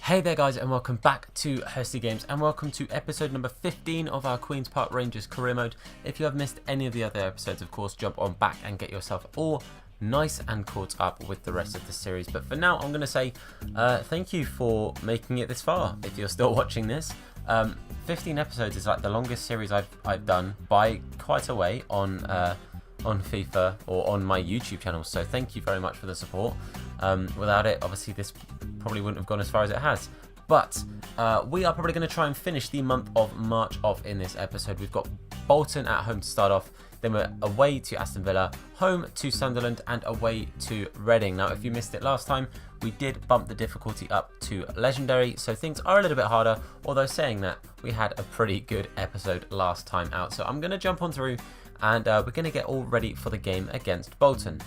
Hey there guys, and welcome back to Hursty Games, and welcome to episode number 15 of our Queen's Park Rangers career mode. If you have missed any of the other episodes, of course, jump on back and get yourself all nice and caught up with the rest of the series. But for now, I'm going to say thank you for making it this far, if you're still watching this. 15 episodes is like the longest series I've done by quite a way on FIFA or on my YouTube channel, so thank you very much for the support. Without it, obviously this probably wouldn't have gone as far as it has, but we are probably going to try and finish the month of March off in this episode. We've got Bolton at home to start off, then we're away to Aston Villa, home to Sunderland, and away to Reading. Now if you missed it last time, we did bump the difficulty up to legendary, so things are a little bit harder, although saying that, we had a pretty good episode last time out. So I'm going to jump on through and we're going to get all ready for the game against Bolton.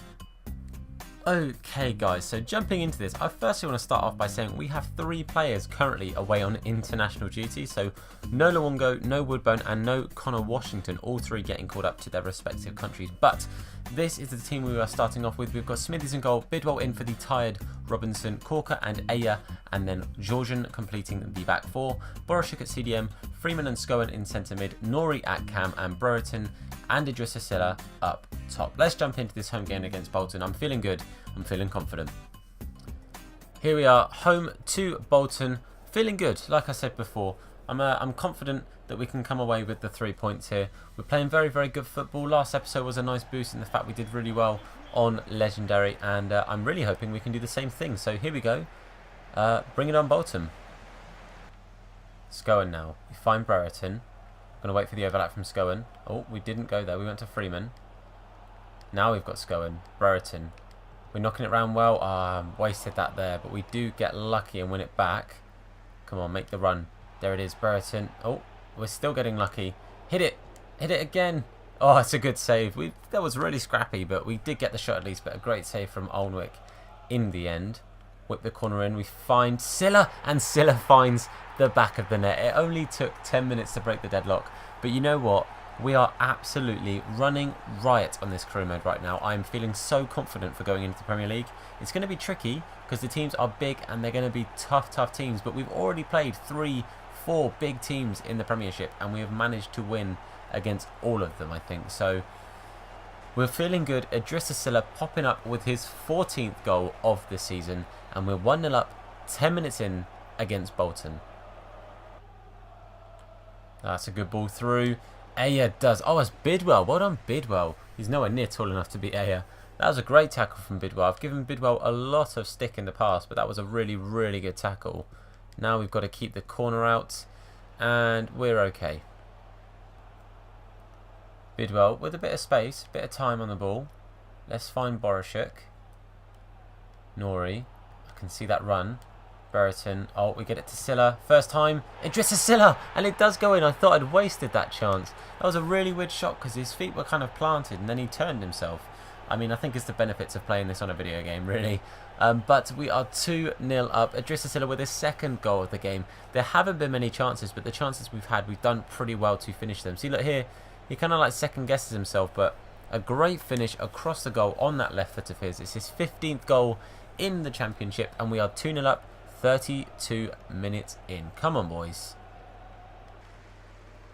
Okay guys, so jumping into this, I firstly want to start off by saying we have 3 players currently away on international duty. So no Luongo, no Woodburn, and no Connor Washington, all 3 getting called up to their respective countries. But this is the team we are starting off with. We've got Smithies in goal, Bidwell in for the tired Robinson, Corker and Aya, and then Georgian completing the back 4, Boroshik at CDM, Freeman and Scowen in centre mid, Nori at cam, and Brereton and Idrissa Silla up top. Let's jump into this home game against Bolton. I'm feeling good. I'm feeling confident. Here we are, home to Bolton. Feeling good, like I said before. I'm confident that we can come away with the 3 points here. We're playing very, very good football. Last episode was a nice boost in the fact we did really well on Legendary, and I'm really hoping we can do the same thing. So here we go. Bring it on, Bolton. Scowen now. We find Brereton. Going to wait for the overlap from Scowen. Oh, we didn't go there. We went to Freeman. Now we've got Scowen. Brereton. We're knocking it around well. Wasted that there, but we do get lucky and win it back. Come on, make the run. There it is, Brereton. Oh, we're still getting lucky. Hit it. Hit it again. Oh, it's a good save. That was really scrappy, but we did get the shot at least, but a great save from Olnwick in the end. Whip the corner in. We find Silla, and Silla finds the back of the net. It only took 10 minutes to break the deadlock, but you know what? We are absolutely running riot on this career mode right now. I'm feeling so confident for going into the Premier League. It's going to be tricky because the teams are big and they're going to be tough teams, but we've already played 3-4 big teams in the Premiership and we have managed to win against all of them, I think. So we're feeling good. Idrissa Silla popping up with his 14th goal of the season, and we're 1-0 up 10 minutes in against Bolton. That's a good ball through. Aya does. Oh, it's Bidwell. Well done, Bidwell. He's nowhere near tall enough to beat Aya. That was a great tackle from Bidwell. I've given Bidwell a lot of stick in the past, but that was a really, really good tackle. Now we've got to keep the corner out, and we're okay. Bidwell with a bit of space, bit of time on the ball. Let's find Boroshik. Nori. I can see that run. Brereton. Oh, we get it to Silla. First time. Idrissa Silla! And it does go in. I thought I'd wasted that chance. That was a really weird shot because his feet were kind of planted and then he turned himself. I mean, I think it's the benefits of playing this on a video game, really. But we are 2-0 up. Idrissa Silla with his 2nd goal of the game. There haven't been many chances, but the chances we've had, we've done pretty well to finish them. See, look here. He kind of like second guesses himself, but a great finish across the goal on that left foot of his. It's his 15th goal in the Championship, and we are 2-0 up. 32 minutes in. Come on, boys.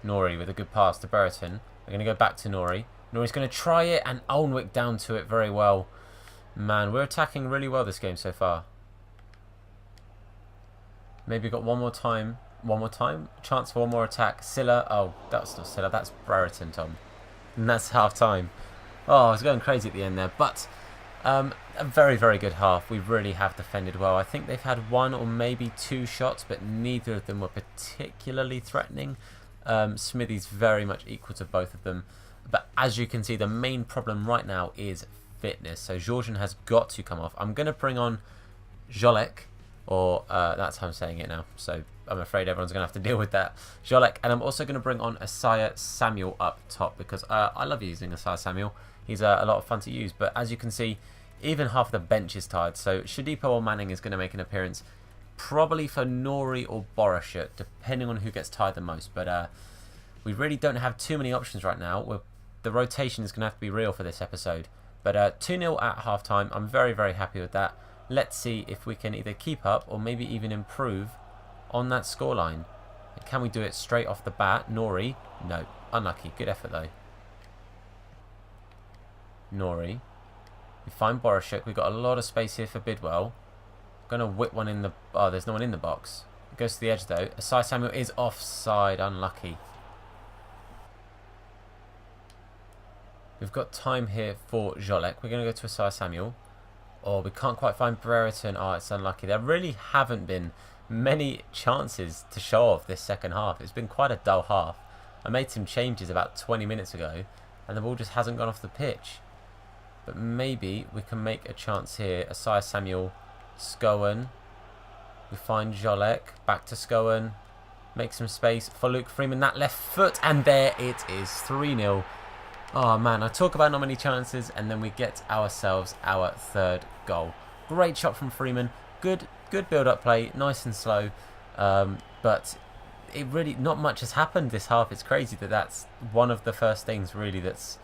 Nori with a good pass to Brereton. We're going to go back to Nori. Nori's going to try it, and Olnwick down to it very well. Man, we're attacking really well this game so far. Maybe got one more time. One more time? Chance for one more attack. Silla. Oh, that's not Silla. That's Brereton, Tom. And that's half time. Oh, I was going crazy at the end there. But a very, very good half. We really have defended well. I think they've had 1 or maybe 2 shots, but neither of them were particularly threatening. Smithy's very much equal to both of them. But as you can see, the main problem right now is fitness. So Georgian has got to come off. I'm going to bring on Jolek, or that's how I'm saying it now. So I'm afraid everyone's going to have to deal with that. Jolek, and I'm also going to bring on Asaya Samuel up top because I love using Asaya Samuel. He's a lot of fun to use, but as you can see, even half the bench is tired. So Shadipo or Manning is going to make an appearance, probably for Nori or Boroshik, depending on who gets tired the most. But we really don't have too many options right now. The rotation is going to have to be real for this episode. But 2-0 at half-time. I'm very, very happy with that. Let's see if we can either keep up or maybe even improve on that scoreline. Can we do it straight off the bat? Nori? No. Unlucky. Good effort though. Nori. We find Borashuk. We've got a lot of space here for Bidwell. Going to whip one in the... Oh, there's no one in the box. It goes to the edge though. Asai Samuel is offside. Unlucky. We've got time here for Jolek. We're going to go to Asai Samuel. Oh, we can't quite find Brereton. Oh, it's unlucky. There really haven't been many chances to show off this second half. It's been quite a dull half. I made some changes about 20 minutes ago and the ball just hasn't gone off the pitch. But maybe we can make a chance here. Asai Samuel, Scowen. We find Jolek. Back to Scowen. Make some space for Luke Freeman. That left foot. And there it is. 3-0. Oh man, I talk about not many chances and then we get ourselves our third goal. Great shot from Freeman. Good build-up play. Nice and slow. But it really, not much has happened this half. It's crazy that that's one of the first things really that's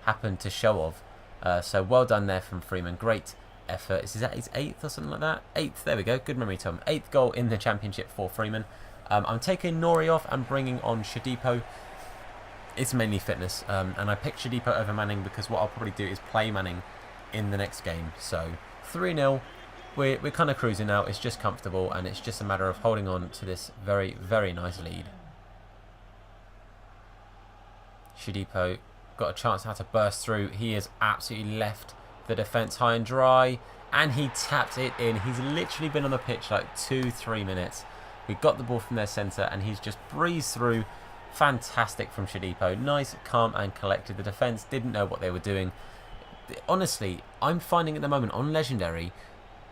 happened to show of. So well done there from Freeman. Great effort. Is that his 8th or something like that? 8th. There we go. Good memory, Tom. 8th goal in the championship for Freeman. I'm taking Nori off and bringing on Shodipo. It's mainly fitness, and I picked Shodipo over Manning because what I'll probably do is play Manning in the next game. So 3-0, we're kind of cruising now. It's just comfortable, and it's just a matter of holding on to this very, very nice lead. Shodipo got a chance how to burst through. He has absolutely left the defence high and dry, and he tapped it in. He's literally been on the pitch like 2-3 minutes. We got the ball from their centre, and he's just breezed through. Fantastic from Shodipo. Nice, calm and collected. The defence didn't know what they were doing. Honestly, I'm finding at the moment on Legendary,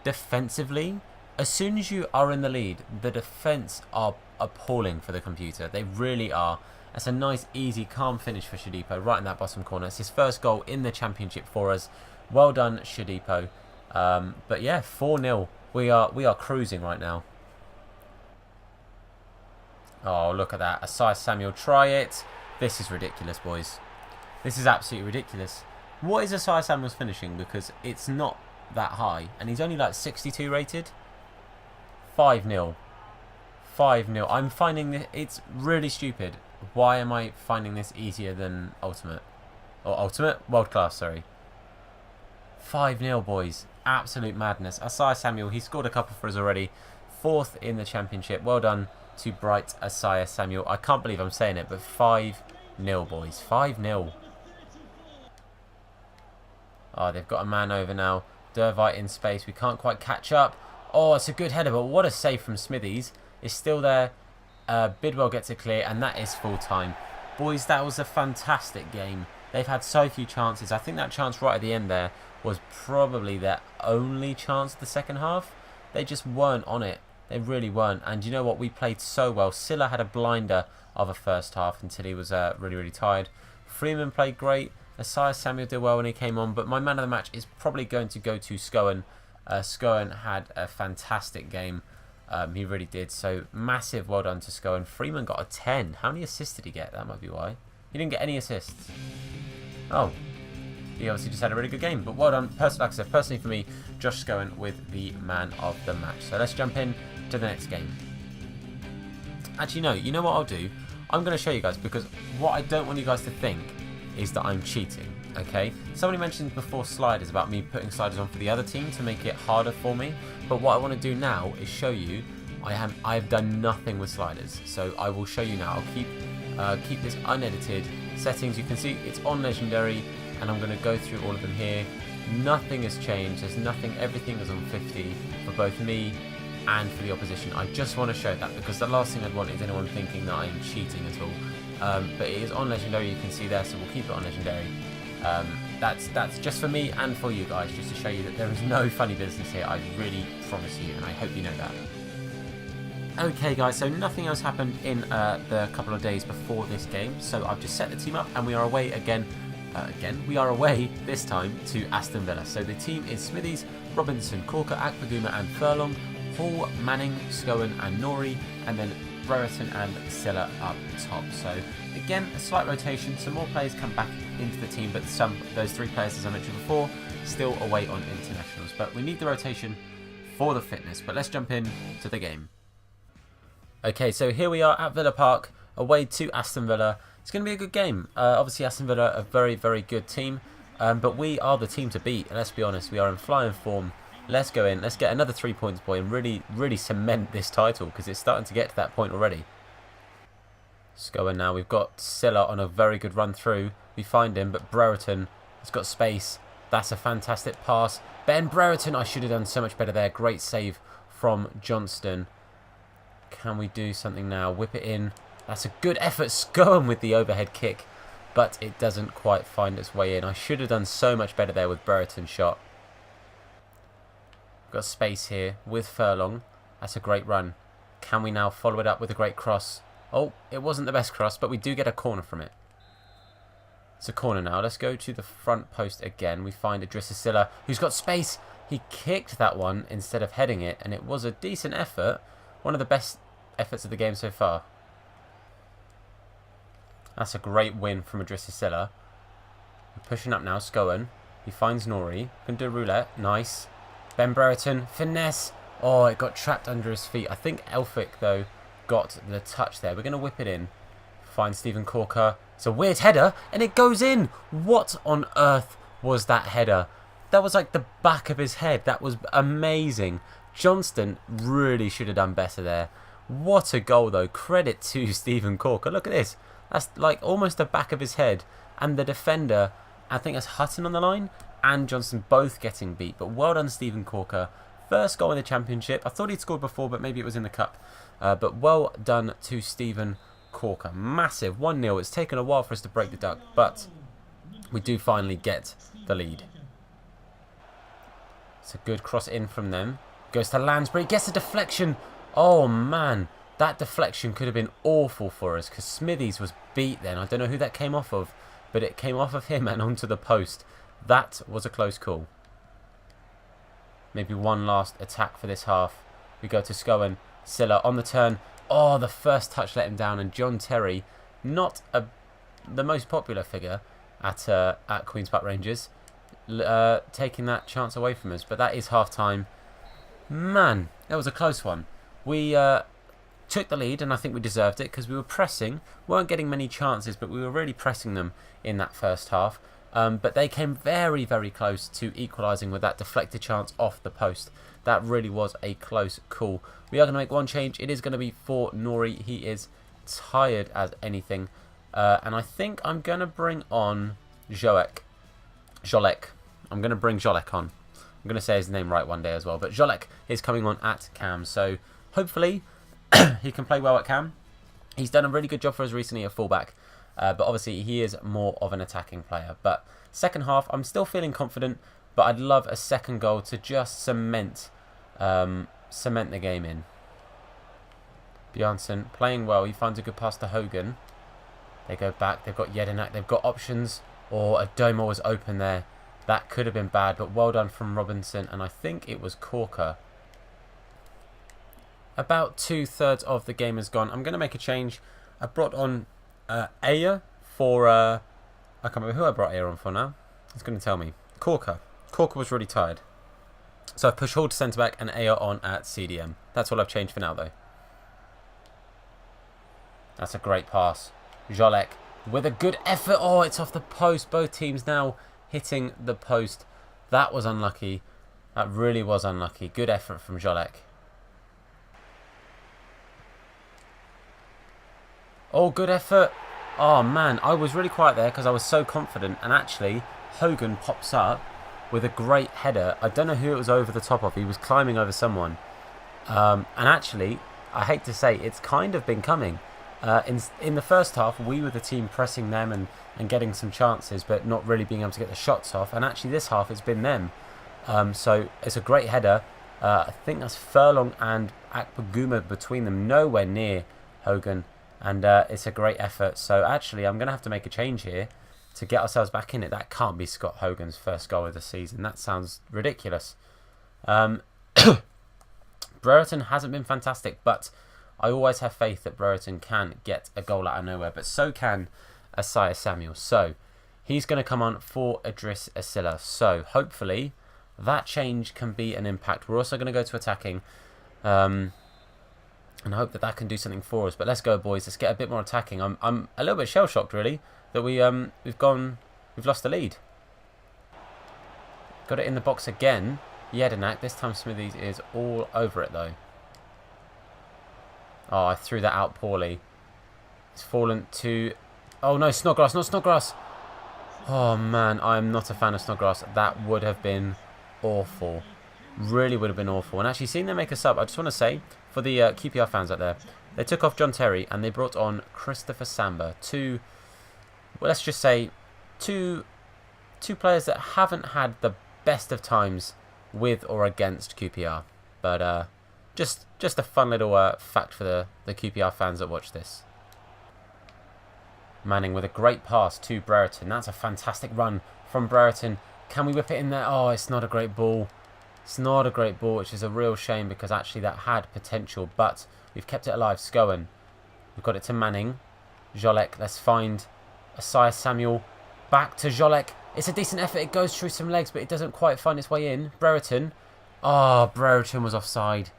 defensively, as soon as you are in the lead, the defence are appalling for the computer. They really are. That's a nice, easy, calm finish for Shodipo right in that bottom corner. It's his first goal in the championship for us. Well done, Shodipo. But yeah, 4-0. We are cruising right now. Oh, look at that. Asai Samuel, try it. This is ridiculous, boys. This is absolutely ridiculous. What is Asai Samuel's finishing? Because it's not that high. And he's only like 62 rated. 5-0. 5-0. I'm finding this... It's really stupid. Why am I finding this easier than Ultimate? Or Ultimate? World Class, sorry. 5-0, boys. Absolute madness. Asai Samuel, he scored a couple for us already. 4th in the championship. Well done to Bright Asai Samuel. I can't believe I'm saying it, but 5-0, boys. 5-0. Oh, they've got a man over now. Dervite in space. We can't quite catch up. Oh, it's a good header, but what a save from Smithies. It's still there. Bidwell gets it clear, and that is full time. Boys, that was a fantastic game. They've had so few chances. I think that chance right at the end there was probably their only chance of the second half. They just weren't on it. They really weren't. And you know what? We played so well. Silla had a blinder of a first half until he was really, really tired. Freeman played great. Asai Samuel did well when he came on. But my man of the match is probably going to go to Scowen. Scowen had a fantastic game. He really did. So massive well done to Scowen. Freeman got a 10. How many assists did he get? That might be why. He didn't get any assists. Oh. He obviously just had a really good game. But well done. Like I said, personally for me, Josh Scowen with the man of the match. So let's jump in to the next game. Actually, no. You know what I'll do? I'm going to show you guys, because what I don't want you guys to think is that I'm cheating. Okay? Somebody mentioned before sliders, about me putting sliders on for the other team to make it harder for me. But what I want to do now is show you I have done nothing with sliders. So I will show you now. I'll keep this unedited. Settings, you can see it's on Legendary. And I'm going to go through all of them here. Nothing has changed. There's nothing. Everything is on 50 for both me and for the opposition. I just want to show that, because the last thing I'd want is anyone thinking that I'm cheating at all. But it is on Legendary, you can see there, so we'll keep it on Legendary. That's just for me and for you guys, just to show you that there is no funny business here. I really promise you, and I hope you know that. Okay guys, so nothing else happened in the couple of days before this game, so I've just set the team up and we are away again. We are away this time to Aston Villa. So the team is Smithies, Robinson, Corker, Akpaguma and Furlong, Hall, Manning, Scowen and Nori, and then Brereton and Silla up top. So again, a slight rotation. Some more players come back into the team, but those 3 players, as I mentioned before, still away on internationals. But we need the rotation for the fitness. But let's jump in to the game. Okay, so here we are at Villa Park, away to Aston Villa. It's going to be a good game. Obviously, Aston Villa are a very, very good team. But we are the team to beat. Let's be honest, we are in flying form. Let's go in. Let's get another 3 points, boy, and really, really cement this title because it's starting to get to that point already. Let's go in now. We've got Silla on a very good run through. We find him, but Brereton has got space. That's a fantastic pass. Ben Brereton, I should have done so much better there. Great save from Johnston. Can we do something now? Whip it in. That's a good effort. Scowen with the overhead kick, but it doesn't quite find its way in. I should have done so much better there with Brereton's shot. Got space here with Furlong. That's a great run. Can we now follow it up with a great cross? Oh, it wasn't the best cross, but we do get a corner from it. It's a corner now. Let's go to the front post again. We find Idrissa Silla, who's got space. He kicked that one instead of heading it, and it was a decent effort. One of the best efforts of the game so far. That's a great win from Idrissa Silla. We're pushing up now. Scowen. He finds Nori. Can do a roulette. Nice. Ben Brereton. Finesse. Oh, it got trapped under his feet. I think Elphick, though, got the touch there. We're going to whip it in. Find Stephen Corker. It's a weird header, and it goes in. What on earth was that header? That was like the back of his head. That was amazing. Johnston really should have done better there. What a goal, though. Credit to Stephen Corker. Look at this. That's like almost the back of his head. And the defender, I think that's Hutton on the line, and Johnston both getting beat. But well done, Stephen Corker. First goal in the Championship. I thought he'd scored before, but maybe it was in the Cup. But well done to Stephen Corker. Massive. 1-0. It's taken a while for us to break the duck, but we do finally get the lead. It's a good cross in from them. Goes to Lansbury. Gets a deflection. Oh, man. That deflection could have been awful for us because Smithies was beat then. I don't know who that came off of, but it came off of him and onto the post. That was a close call. Maybe one last attack for this half. We go to Scowen. Silla on the turn. Oh, the first touch let him down. And John Terry, not the most popular figure at Queen's Park Rangers, taking that chance away from us. But that is half-time. Man, that was a close one. We took the lead, and I think we deserved it because we were pressing. Weren't getting many chances, but we were really pressing them in that first half. But they came very, very close to equalising with that deflected chance off the post. That really was a close call. We are going to make one change. It is going to be for Nori. He is tired as anything. And I think I'm going to bring on Jolek. I'm going to bring Jolek on. I'm going to say his name right one day as well. But Jolek is coming on at cam. So hopefully he can play well at cam. He's done a really good job for us recently at fullback. But obviously he is more of an attacking player. But second half, I'm still feeling confident. But I'd love a second goal to just cement the game in. Bjarnson playing well. He finds a good pass to Hogan. They go back. They've got Jedinak. They've got options. Or Adoma was open there. That could have been bad. But well done from Robinson. And I think it was Corker. About 2/3 of the game is gone. I'm going to make a change. I brought on Aya for... I can't remember who I brought Aya on for now. It's going to tell me. Corker. Corker was really tired. So I've pushed Hall to centre-back and Aya on at CDM. That's what I've changed for now, though. That's a great pass. Jolek with a good effort. Oh, it's off the post. Both teams now hitting the post. That was unlucky. That really was unlucky. Good effort from Jolek. Oh, good effort. Oh, man. I was really quiet there because I was so confident. And actually, Hogan pops up with a great header. I don't know who it was over the top of. He was climbing over someone. And actually, I hate to say, it's kind of been coming. In the first half, we were the team pressing them and getting some chances, but not really being able to get the shots off. And actually, this half, it's been them. So it's a great header. I think that's Furlong and Akpaguma between them. Nowhere near Hogan. And it's a great effort. So actually, I'm going to have to make a change here to get ourselves back in it. That can't be Scott Hogan's first goal of the season. That sounds ridiculous. Brereton hasn't been fantastic, but I always have faith that Brereton can get a goal out of nowhere, but so can Isaiah Samuel. So he's going to come on for Idrissa Silla. So hopefully that change can be an impact. We're also going to go to attacking. And hope that that can do something for us. But let's go, boys. Let's get a bit more attacking. I'm a little bit shell shocked, really, that we've lost the lead. Got it in the box again. Jedinak. This time Smithies is all over it though. Oh, I threw that out poorly. It's fallen to. Oh no, Snodgrass, not Snodgrass. Oh man, I'm not a fan of Snodgrass. That would have been awful. Really would have been awful. And actually, seeing them make a sub, I just want to say, for the QPR fans out there, they took off John Terry and they brought on Christopher Samba. Well, let's just say, two players that haven't had the best of times with or against QPR. But just a fun little fact for the QPR fans that watch this. Manning with a great pass to Brereton. That's a fantastic run from Brereton. Can we whip it in there? Oh, it's not a great ball. It's not a great ball, which is a real shame because actually that had potential. But we've kept it alive. Scowen. We've got it to Manning. Jolek. Let's find Asai Samuel. Back to Jolek. It's a decent effort. It goes through some legs, but it doesn't quite find its way in. Brereton. Oh, Brereton was offside.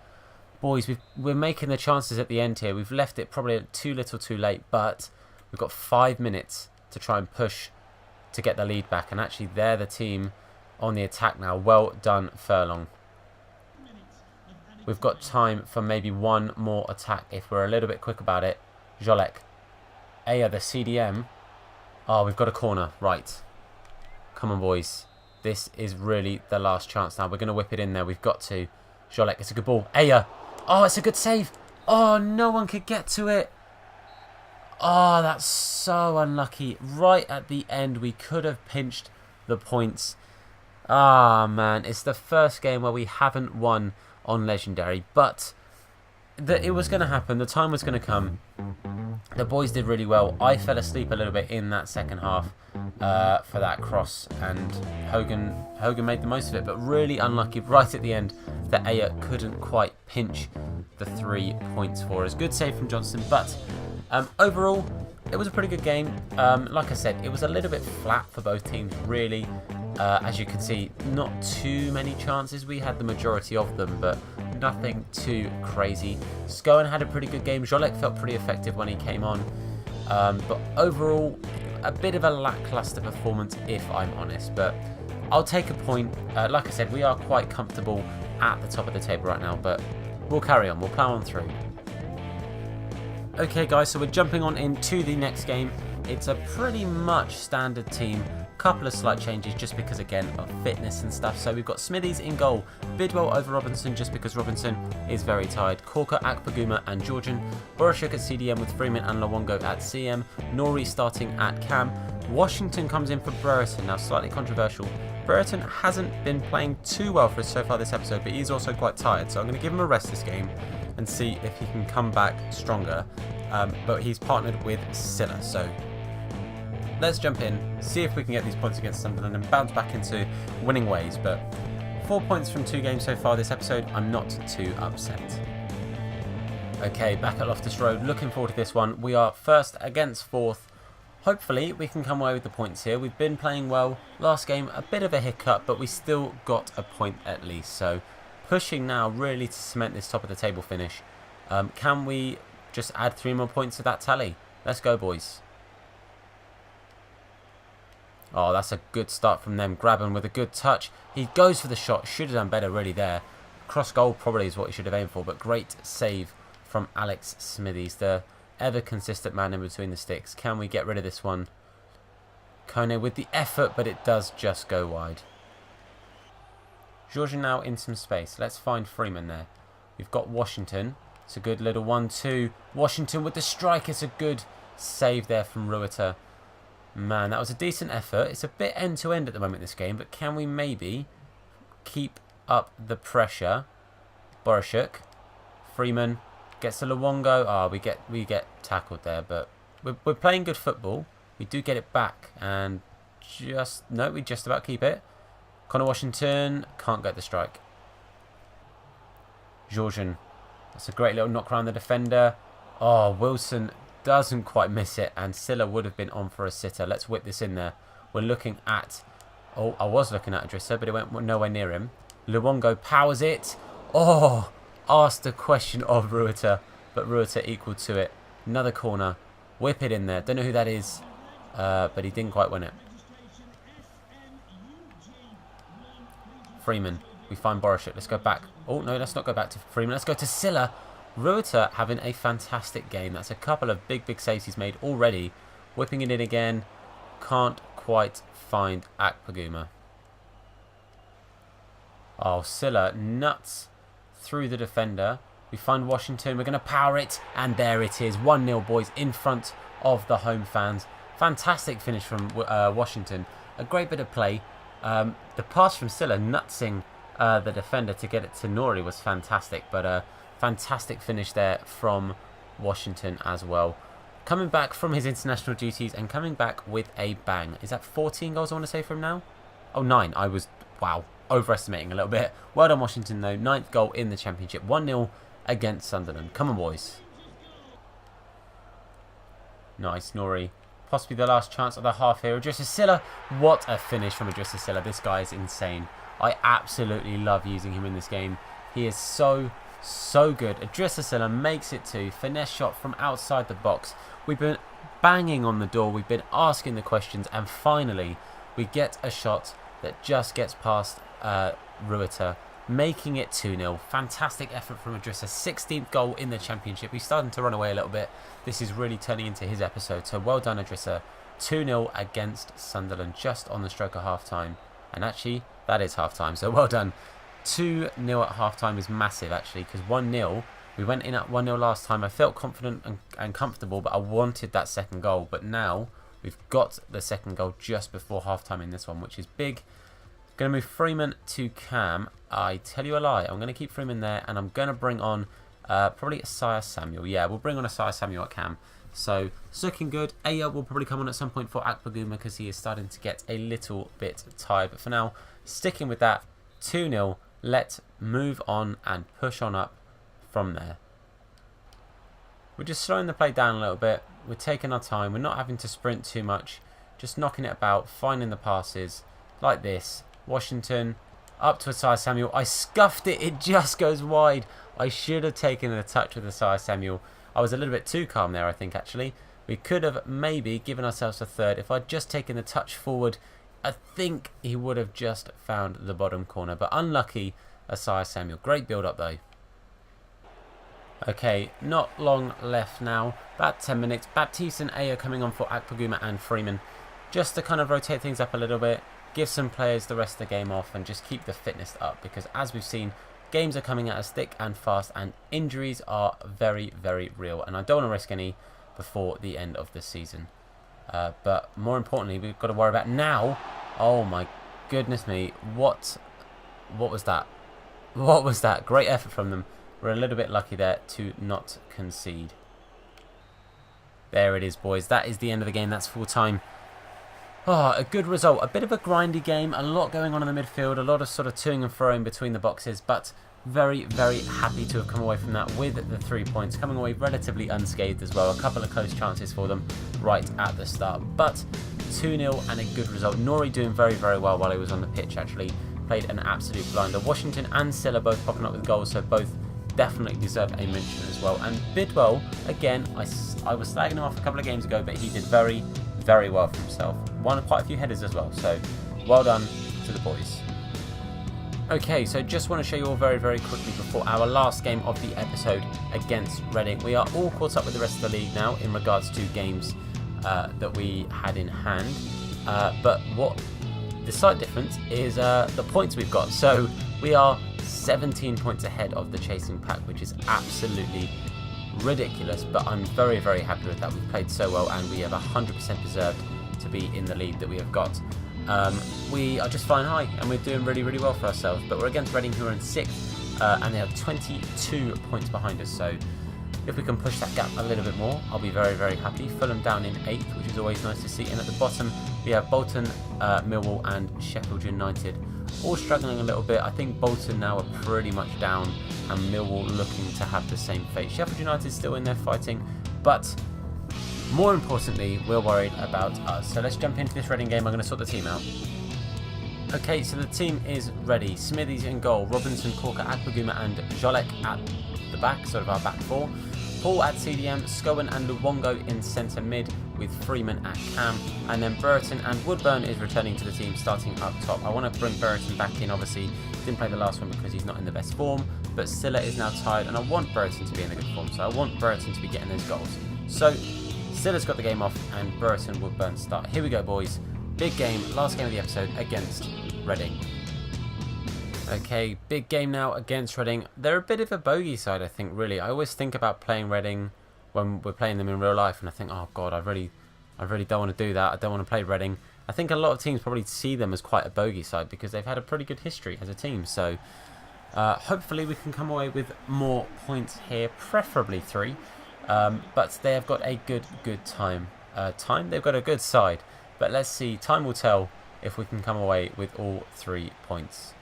Boys, we're making the chances at the end here. We've left it probably too little too late, but we've got 5 minutes to try and push to get the lead back. And actually, they're the team on the attack now. Well done, Furlong. We've got time for maybe one more attack if we're a little bit quick about it. Jolek. Aya, the CDM. Oh, we've got a corner. Right. Come on, boys. This is really the last chance now. We're going to whip it in there. We've got to. Jolek, it's a good ball. Aya. Oh, it's a good save. Oh, no one could get to it. Oh, that's so unlucky. Right at the end, we could have pinched the points. Ah, man. It's the first game where we haven't won on Legendary. But it was going to happen. The time was going to come. The boys did really well. I fell asleep a little bit in that second half for that cross. And Hogan made the most of it. But really unlucky right at the end that Aya couldn't quite pinch the 3 points for us. Good save from Johnson. But overall, it was a pretty good game. Like I said, it was a little bit flat for both teams, really. As you can see, not too many chances. We had the majority of them, but nothing too crazy. Scowen had a pretty good game. Jolek felt pretty effective when he came on. But overall, a bit of a lackluster performance, if I'm honest. But I'll take a point. Like I said, we are quite comfortable at the top of the table right now, but we'll carry on. We'll plow on through. Okay, guys, so we're jumping on into the next game. It's a pretty much standard team. Couple of slight changes just because, again, of fitness and stuff. So we've got Smithies in goal, Bidwell over Robinson just because Robinson is very tired, Corker, Akpaguma and Georgian, Borashuk at CDM with Freeman and Lawongo at CM, Nori starting at Cam, Washington comes in for Brereton. Now, slightly controversial. Brereton hasn't been playing too well for us so far this episode, but he's also quite tired. So I'm going to give him a rest this game and see if he can come back stronger. But he's partnered with Silla, so let's jump in, see if we can get these points against Sunderland and bounce back into winning ways. But 4 points from 2 games so far this episode, I'm not too upset. Okay, back at Loftus Road, looking forward to this one. We are first against 4th. Hopefully we can come away with the points here. We've been playing well. Last game, a bit of a hiccup, but we still got a point at least. So pushing now really to cement this top of the table finish. Can we just add 3 more points to that tally? Let's go, boys. Oh, that's a good start from them. Graben with a good touch. He goes for the shot. Should have done better really there. Cross goal probably is what he should have aimed for, but great save from Alex Smithies, the ever consistent man in between the sticks. Can we get rid of this one? Kone with the effort, but it does just go wide. Georgian now in some space. Let's find Freeman there. We've got Washington. It's a good little 1-2. Washington with the strike. It's a good save there from Ruiter. Man, that was a decent effort. It's a bit end-to-end at the moment, this game, but can we maybe keep up the pressure? Borashuk. Freeman gets to Luongo. Ah, we get tackled there, but we're playing good football. We do get it back, and we just about keep it. Connor Washington can't get the strike. Georgian. That's a great little knock around the defender. Oh, Wilson doesn't quite miss it, and Silla would have been on for a sitter. Let's whip this in there. We're looking at Oh, I was looking at Idrissa, but it went nowhere near him. Luongo powers it. Oh, asked the question of Ruiter, but Ruiter equal to it. Another corner. Whip it in there. Don't know who that is, but he didn't quite win it. Freeman. We find Borishuk. Let's go back. Oh, no, let's not go back to Freeman. Let's go to Silla. Ruiter having a fantastic game. That's a couple of big saves he's made already. Whipping it in again. Can't quite find Akpaguma. Oh, Silla nuts through the defender. We find Washington. We're going to power it. And there it is. 1-0, boys, in front of the home fans. Fantastic finish from Washington. A great bit of play. The pass from Silla nutsing the defender to get it to Nori was fantastic. But a fantastic finish there from Washington as well. Coming back from his international duties and coming back with a bang. Is that 14 goals I want to say from now? Oh, 9. I was, wow, overestimating a little bit. Well done, Washington, though. 9th goal in the Championship. 1-0 against Sunderland. Come on, boys. Nice, Nori. Possibly the last chance of the half here. Idrissa Silla. What a finish from Idrissa Silla. This guy is insane. I absolutely love using him in this game. He is so good. Idrissa Silla makes it 2. Finesse shot from outside the box. We've been banging on the door. We've been asking the questions. And finally, we get a shot that just gets past Ruiter, making it 2-0. Fantastic effort from Idrissa. 16th goal in the Championship. He's starting to run away a little bit. This is really turning into his episode. So well done, Idrissa. 2-0 against Sunderland just on the stroke of half-time. And actually, that is half-time. So well done. 2-0 at half-time is massive, actually, because 1-0, we went in at 1-0 last time. I felt confident and comfortable, but I wanted that second goal. But now, we've got the second goal just before half-time in this one, which is big. Going to move Freeman to Cam. I tell you a lie. I'm going to keep Freeman there, and I'm going to bring on probably Isaiah Samuel. Yeah, we'll bring on Isaiah Samuel at Cam. So, it's looking good. Aya will probably come on at some point for Akpaguma because he is starting to get a little bit tired. But for now, sticking with that, 2-0. Let's move on and push on up from there. We're just slowing the play down a little bit. We're taking our time. We're not having to sprint too much. Just knocking it about, finding the passes like this. Washington up to Isaiah Samuel. I scuffed it. It just goes wide. I should have taken a touch with Isaiah Samuel. I was a little bit too calm there, I think, actually. We could have maybe given ourselves a third. If I'd just taken the touch forward, I think he would have just found the bottom corner. But unlucky, Isaiah Samuel. Great build-up, though. Okay, not long left now. About 10 minutes. Baptiste and Aya coming on for Akpaguma and Freeman. Just to kind of rotate things up a little bit. Give some players the rest of the game off and just keep the fitness up. Because as we've seen, games are coming at us thick and fast. And injuries are very, very real. And I don't want to risk any before the end of the season. But more importantly, we've got to worry about now. Oh my goodness me. What was that? What was that? Great effort from them. We're a little bit lucky there to not concede. There it is, boys. That is the end of the game. That's full time. Oh, a good result. A bit of a grindy game. A lot going on in the midfield. A lot of sort of toing and froing between the boxes. But very, very happy to have come away from that with the 3 points. Coming away relatively unscathed as well. A couple of close chances for them right at the start. But 2-0 and a good result. Nori doing very, very well while he was on the pitch, actually. Played an absolute blinder. Washington and Silla both popping up with goals. So both definitely deserve a mention as well. And Bidwell, again, I was slagging him off a couple of games ago, but he did very, very well for himself. Won quite a few headers as well, so well done to the boys. Okay, so just want to show you all very, very quickly before our last game of the episode against Reading. We are all caught up with the rest of the league now in regards to games that we had in hand. But what the slight difference is the points we've got. So we are 17 points ahead of the chasing pack, which is absolutely ridiculous, but I'm very, very happy with that. We've played so well and we have 100% deserved to be in the lead that we have got. We are just flying high and we're doing really, really well for ourselves, but we're against Reading, who are in 6th and they have 22 points behind us. So if we can push that gap a little bit more, I'll be very, very happy. Fulham down in 8th, which is always nice to see, and at the bottom we have Bolton, Millwall and Sheffield United all struggling a little bit. I think Bolton now are pretty much down and Millwall looking to have the same fate. Sheffield United still in there fighting, but more importantly, we're worried about us. So let's jump into this Reading game. I'm going to sort the team out. Okay, so the team is ready. Smithies in goal, Robinson, Corker, Akpaguma and Jolek at the back, sort of our back four. Paul at CDM, Scowen and Luongo in centre mid with Freeman at cam. And then Brereton and Woodburn is returning to the team, starting up top. I want to bring Brereton back in, obviously. Didn't play the last one because he's not in the best form. But Silla is now tired and I want Brereton to be in the good form. So I want Brereton to be getting those goals. So Silla's got the game off and Brereton, Woodburn start. Here we go, boys. Big game, last game of the episode against Reading. Okay, big game now against Reading. They're a bit of a bogey side, I think, really. I always think about playing Reading when we're playing them in real life, and I think, oh god, I really don't want to do that. I don't want to play Reading. I think a lot of teams probably see them as quite a bogey side because they've had a pretty good history as a team. So hopefully we can come away with more points here, preferably 3. But they have got a good time. They've got a good side. But let's see, time will tell if we can come away with all 3 points.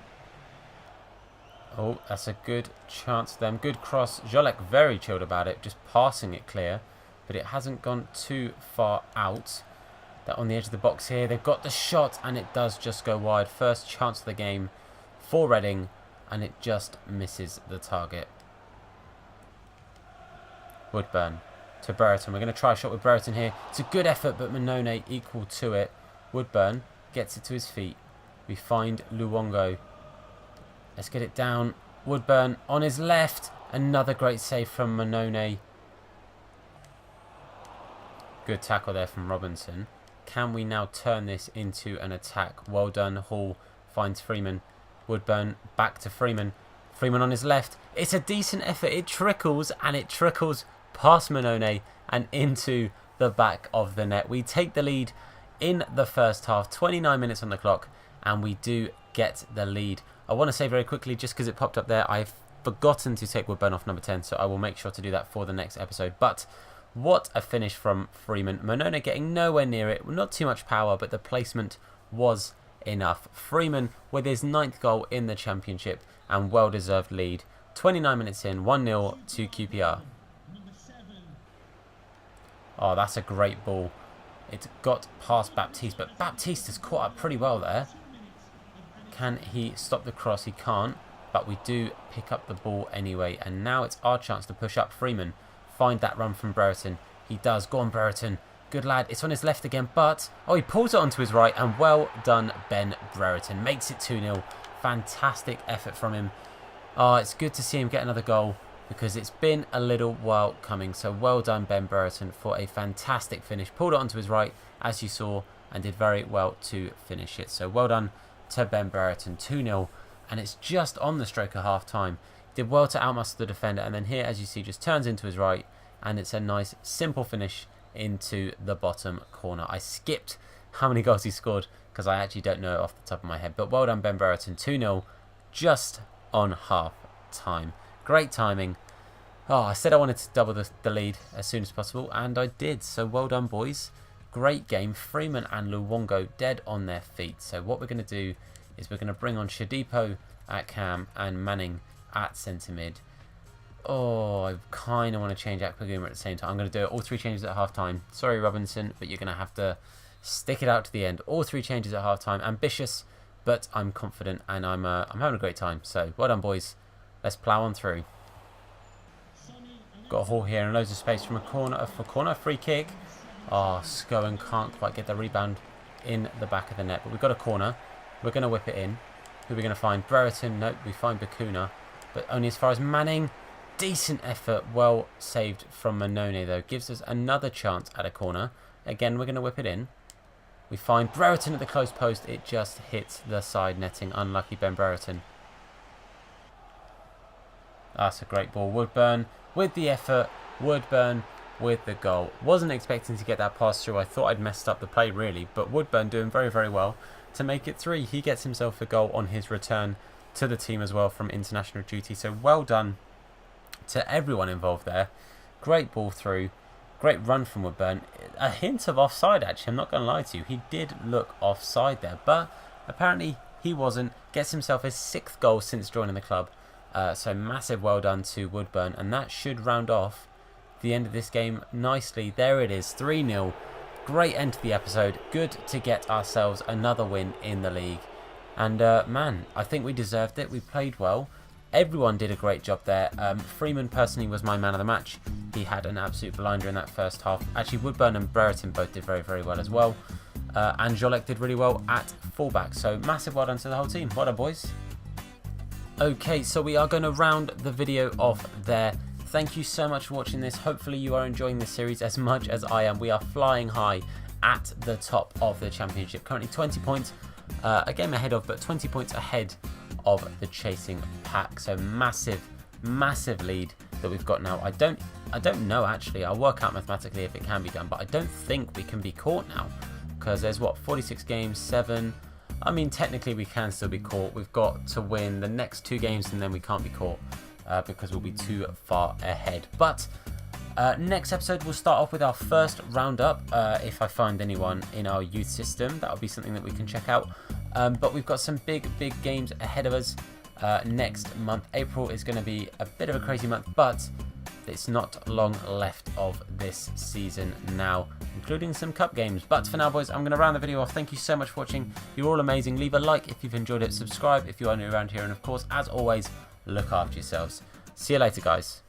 Oh, that's a good chance for them. Good cross. Jolek very chilled about it, just passing it clear. But it hasn't gone too far out. They're on the edge of the box here. They've got the shot and it does just go wide. First chance of the game for Reading and it just misses the target. Woodburn to Brereton. We're going to try a shot with Brereton here. It's a good effort, but Manone equal to it. Woodburn gets it to his feet. We find Luongo. Let's get it down. Woodburn on his left. Another great save from Manone. Good tackle there from Robinson. Can we now turn this into an attack? Well done. Hall finds Freeman. Woodburn back to Freeman. Freeman on his left. It's a decent effort. It trickles and it trickles past Manone and into the back of the net. We take the lead in the first half. 29 minutes on the clock and we do get the lead. I want to say very quickly, just because it popped up there, I've forgotten to take Woodburn off number 10, so I will make sure to do that for the next episode. But what a finish from Freeman. Manone getting nowhere near it. Not too much power, but the placement was enough. Freeman with his 9th goal in the championship and well-deserved lead. 29 minutes in, 1-0 to QPR. Oh, that's a great ball. It's got past Baptiste, but Baptiste has caught up pretty well there. Can he stop the cross? He can't, but we do pick up the ball anyway. And now it's our chance to push up. Freeman, find that run from Brereton. He does. Go on, Brereton. Good lad. It's on his left again, but... oh, he pulls it onto his right, and well done, Ben Brereton. Makes it 2-0. Fantastic effort from him. Oh, it's good to see him get another goal because it's been a little while coming. So well done, Ben Brereton, for a fantastic finish. Pulled it onto his right, as you saw, and did very well to finish it. So well done to Ben Brereton. 2-0, and it's just on the stroke of half-time. Did well to outmuscle the defender, and then here, as you see, just turns into his right, and it's a nice, simple finish into the bottom corner. I skipped how many goals he scored because I actually don't know off the top of my head. But well done, Ben Brereton. 2-0, just on half-time. Great timing. Oh, I said I wanted to double the lead as soon as possible, and I did. So well done, boys. Great game. Freeman and Luongo dead on their feet. So what we're going to do is we're going to bring on Shadipo at cam and Manning at centre mid. Oh, I kind of want to change Akpaguma at the same time. I'm going to do it all 3 changes at half time. Sorry, Robinson, but you're going to have to stick it out to the end. All 3 changes at half time. Ambitious, but I'm confident and I'm having a great time. So well done, boys. Let's plough on through. Got a haul here and loads of space from a corner free kick. Oh, Scowen can't quite get the rebound in the back of the net, but we've got a corner. We're going to whip it in. Who are we going to find? Brereton. Nope, we find Bakuna, but only as far as Manning. Decent effort, well saved from Manone though. Gives us another chance at a corner. Again, we're going to whip it in. We find Brereton at the close post. It just hits the side netting. Unlucky Ben Brereton. That's a great ball. Woodburn with the effort. Woodburn with the goal. Wasn't expecting to get that pass through. I thought I'd messed up the play really. But Woodburn doing very, very well to make it 3. He gets himself a goal on his return to the team as well from international duty. So well done to everyone involved there. Great ball through. Great run from Woodburn. A hint of offside actually. I'm not going to lie to you. He did look offside there. But apparently he wasn't. Gets himself his 6th goal since joining the club. So massive well done to Woodburn, and that should round off the end of this game nicely. There it is, 3-0. Great end to the episode. Good to get ourselves another win in the league. And man, I think we deserved it. We played well. Everyone did a great job there. Freeman personally was my man of the match. He had an absolute blinder in that first half. Actually, Woodburn and Brereton both did very, very well as well. And Jolek did really well at fullback. So massive well done to the whole team. Well done, boys. Okay, so we are going to round the video off there. Thank you so much for watching this. Hopefully you are enjoying this series as much as I am. We are flying high at the top of the championship. Currently 20 points, a game ahead of, but 20 points ahead of the chasing pack. So massive, massive lead that we've got now. I don't know actually. I'll work out mathematically if it can be done, but I don't think we can be caught now because there's what, 46 games, 7. I mean, technically we can still be caught. We've got to win the next 2 games and then we can't be caught because we'll be too far ahead. But next episode we'll start off with our first roundup. If I find anyone in our youth system, that'll be something that we can check out. But we've got some big games ahead of us next month. April is going to be a bit of a crazy month, but it's not long left of this season now, including some cup games. But for now, boys, I'm going to round the video off. Thank you so much for watching. You're all amazing. Leave a like if you've enjoyed it. Subscribe if you are new around here. And of course, as always, look after yourselves. See you later, guys.